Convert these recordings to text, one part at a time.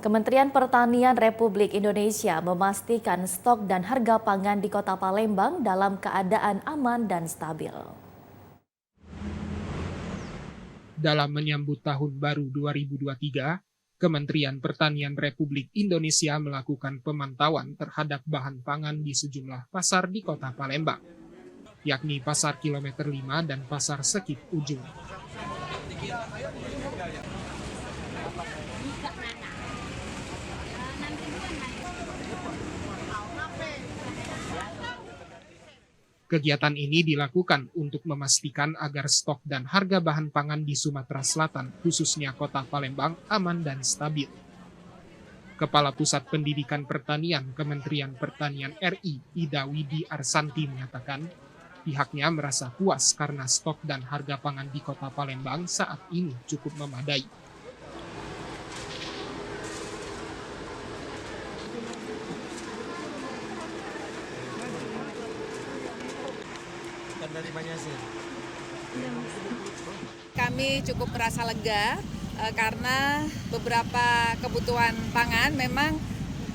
Kementerian Pertanian Republik Indonesia memastikan stok dan harga pangan di Kota Palembang dalam keadaan aman dan stabil. Dalam menyambut Tahun Baru 2023, Kementerian Pertanian Republik Indonesia melakukan pemantauan terhadap bahan pangan di sejumlah pasar di Kota Palembang, yakni Pasar Kilometer 5 dan Pasar Sekip Ujung. Kegiatan ini dilakukan untuk memastikan agar stok dan harga bahan pangan di Sumatera Selatan, khususnya Kota Palembang, aman dan stabil. Kepala Pusat Pendidikan Pertanian Kementerian Pertanian RI, Ida Widi Arsanti mengatakan, pihaknya merasa puas karena stok dan harga pangan di Kota Palembang saat ini cukup memadai. Kami cukup merasa lega karena beberapa kebutuhan pangan memang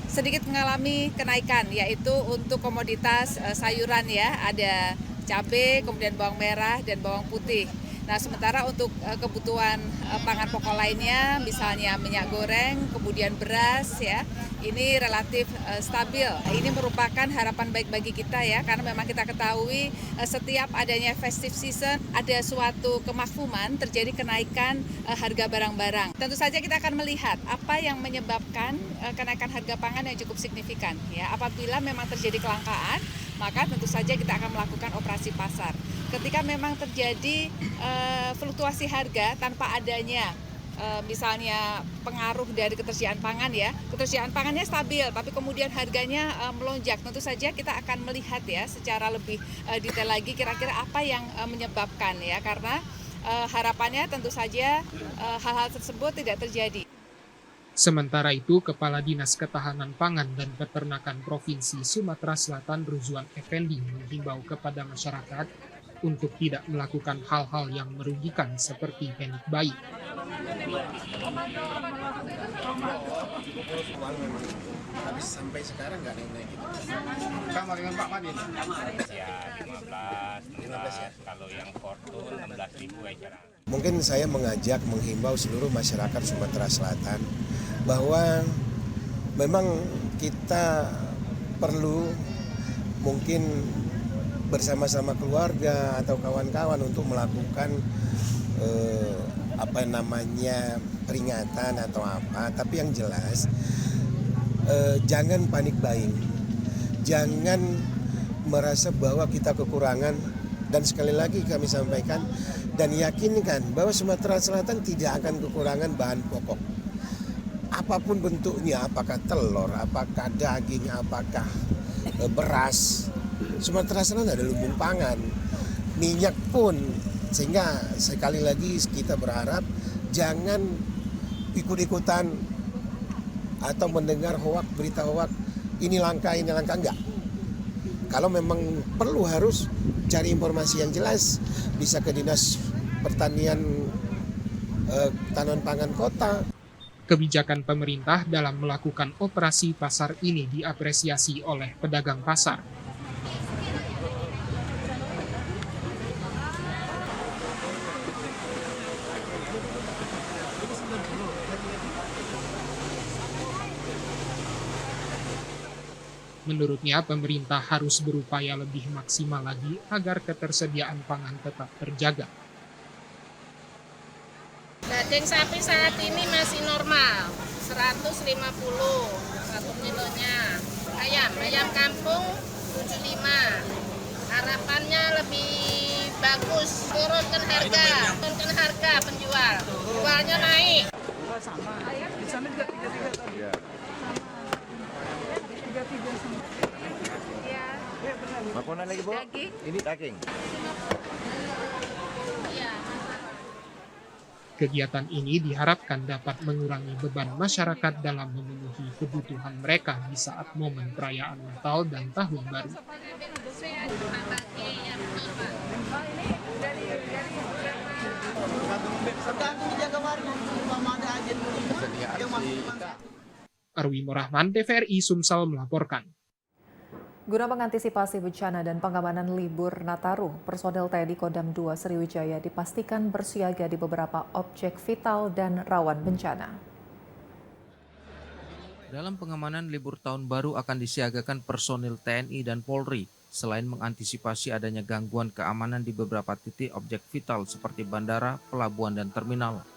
sedikit mengalami kenaikan, yaitu untuk komoditas sayuran ya, ada cabai, kemudian bawang merah dan bawang putih. Nah, sementara untuk kebutuhan pangan pokok lainnya, misalnya minyak goreng, kemudian beras ya, ini relatif stabil. Ini merupakan harapan baik bagi kita ya, karena memang kita ketahui setiap adanya festive season ada suatu kemakfuman terjadi kenaikan harga barang-barang. Tentu saja kita akan melihat apa yang menyebabkan kenaikan harga pangan yang cukup signifikan ya. Apabila memang terjadi kelangkaan, maka tentu saja kita akan melakukan operasi pasar. Ketika memang terjadi fluktuasi harga tanpa adanya misalnya pengaruh dari ketersediaan pangan ya, ketersediaan pangannya stabil tapi kemudian harganya melonjak, tentu saja kita akan melihat ya secara lebih detail lagi kira-kira apa yang menyebabkan ya, karena harapannya tentu saja hal-hal tersebut tidak terjadi. Sementara itu, Kepala Dinas Ketahanan Pangan dan Peternakan Provinsi Sumatera Selatan Ruzwan Effendi menghimbau kepada masyarakat untuk tidak melakukan hal-hal yang merugikan seperti panik buying. Tapi sampai sekarang nggak naik-naik gitu. Sama dengan Pak Madin? Ya 15 ya. Kalau yang Fortune 16.000 eceran. Mungkin saya mengajak, menghimbau seluruh masyarakat Sumatera Selatan bahwa memang kita perlu mungkin bersama-sama keluarga atau kawan-kawan untuk melakukan peringatan atau apa, tapi yang jelas jangan panik buying, jangan merasa bahwa kita kekurangan, dan sekali lagi kami sampaikan dan yakinkan bahwa Sumatera Selatan tidak akan kekurangan bahan pokok apapun bentuknya, apakah telur, apakah daging, apakah beras. Sumatera Selatan ada lumbung pangan, minyak pun, sehingga sekali lagi kita berharap jangan ikut-ikutan atau mendengar hoak, berita hoak, ini langka, enggak. Kalau memang perlu harus cari informasi yang jelas, bisa ke Dinas Pertanian Tanaman Pangan Kota. Kebijakan pemerintah dalam melakukan operasi pasar ini diapresiasi oleh pedagang pasar. Menurutnya, pemerintah harus berupaya lebih maksimal lagi agar ketersediaan pangan tetap terjaga. Daging sapi saat ini masih normal, 150 1 kilonya. Ayam kampung 75. Harapannya lebih bagus, turunkan harga penjual. Jualnya naik. Sama. Di sana juga 33 tadi. Iya. Sama. 33 sama. Iya. Iya benar. Makanan lagi, Bu? Daging. Ini daging. Iya. Kegiatan ini diharapkan dapat mengurangi beban masyarakat dalam memenuhi kebutuhan mereka di saat momen perayaan Natal dan Tahun Baru. Tergantung jaga warga, ada aja. Arwi Rahman, TVRI Sumsel melaporkan. Guna mengantisipasi bencana dan pengamanan libur Nataru, personel TNI Kodam 2 Sriwijaya dipastikan bersiaga di beberapa objek vital dan rawan bencana. Dalam pengamanan libur tahun baru akan disiagakan personil TNI dan Polri, selain mengantisipasi adanya gangguan keamanan di beberapa titik objek vital seperti bandara, pelabuhan, dan terminal.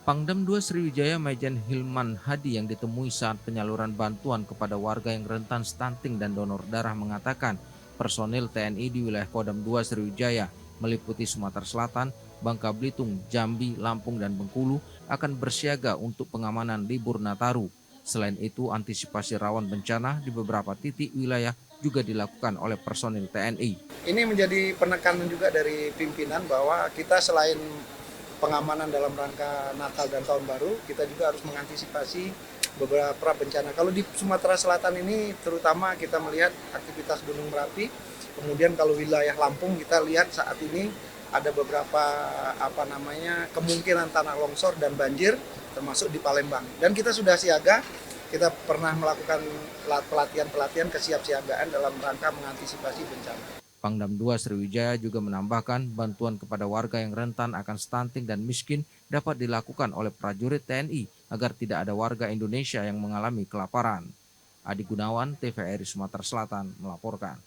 Pangdam 2 Sriwijaya Majen Hilman Hadi yang ditemui saat penyaluran bantuan kepada warga yang rentan stunting dan donor darah mengatakan personil TNI di wilayah Kodam 2 Sriwijaya meliputi Sumatera Selatan, Bangka Belitung, Jambi, Lampung, dan Bengkulu akan bersiaga untuk pengamanan libur Nataru. Selain itu, antisipasi rawan bencana di beberapa titik wilayah juga dilakukan oleh personil TNI. Ini menjadi penekanan juga dari pimpinan bahwa kita selain pengamanan dalam rangka Natal dan Tahun Baru, kita juga harus mengantisipasi beberapa bencana. Kalau di Sumatera Selatan ini terutama kita melihat aktivitas Gunung Merapi, kemudian kalau wilayah Lampung kita lihat saat ini ada beberapa kemungkinan tanah longsor dan banjir termasuk di Palembang. Dan kita sudah siaga, kita pernah melakukan pelatihan kesiapsiagaan dalam rangka mengantisipasi bencana. Pangdam 2 Sriwijaya juga menambahkan bantuan kepada warga yang rentan akan stunting dan miskin dapat dilakukan oleh prajurit TNI agar tidak ada warga Indonesia yang mengalami kelaparan. Adi Gunawan, TVRI Sumatera Selatan melaporkan.